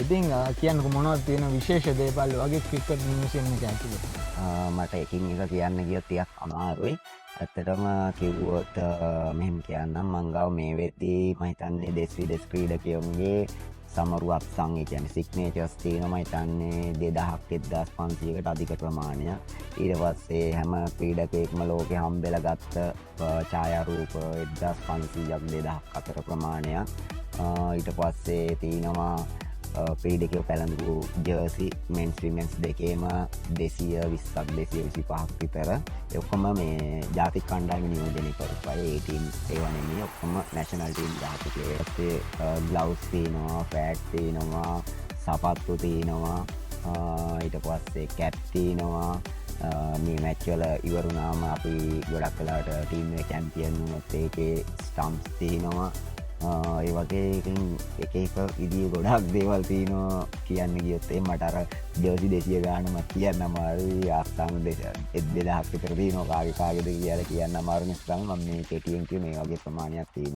ඉතින් කියන්නකෝ මොනවද තියෙන විශේෂ දේවල් වගේ ක්‍රිකට් මියුසියම් එක ඇතුලේ? මට එකින් එක කියන්න ගියොත් ටිකක් අමාරුයි. ඇත්තටම කිව්වොත් මෙහෙම කියන්නම් මං ගාව මේ වෙද්දී මම හිතන්නේ දෙස් විදෙස් ක්‍රීඩකයන්ගේ සමරුවක් සං ඒ කියන්නේ සිග්නේචර්ස් තියෙනවා මම හිතන්නේ 2000ක් 1500කට අධික ප්‍රමාණයක්. ඊට පස්සේ හැම ක්‍රීඩකයෙක්ම ලෝකෙ හම්බෙලා ගත්ත ඡායාරූප 1500ක් 2000ක් අතර ප්‍රමාණයක්. ඊට පස්සේ තියෙනවා ක්‍රීඩකයෝ පැළඳපු ජර්සි මෙන්ස් විමෙන්ස් දෙකේම 220ක් 225ක් විතර. ඒ ඔක්කොම මේ ජාතික කණ්ඩායම නියෝජනය කරපු අය. ඒ ටීම් ඒවා නෙමෙයි ඔක්කොම නැෂනල් ටීම් දාපු ප්ලේයර්ස්. ඒ ග්ලව්ස් තියෙනවා, ෆෑට් තියෙනවා, සපත්තු තියෙනවා, ඊට පස්සේ කැප් තියෙනවා. මේ මැච් වල ඉවරුනාම අපි ගොඩක් වෙලාවට ටීම් එක චැම්පියන් වුණොත් ඒකේ ස්ටම්ප්ස් තියෙනවා. ඒ වගේ එක එක විදිය ගොඩක් දේවල් තියෙනවා කියන්න ගියොත් මට අර ජර්සි 200 ගානක් කියන්න අමාරුයි. ආස්ථාන 2000ක් විතර තියෙනවා කාගේ කාගේද කියලා කියන්න අමාරු නිසා මම මේ කෙටියෙන් කිව්වේ මේ වගේ ප්‍රමාණයක් තියෙනවා.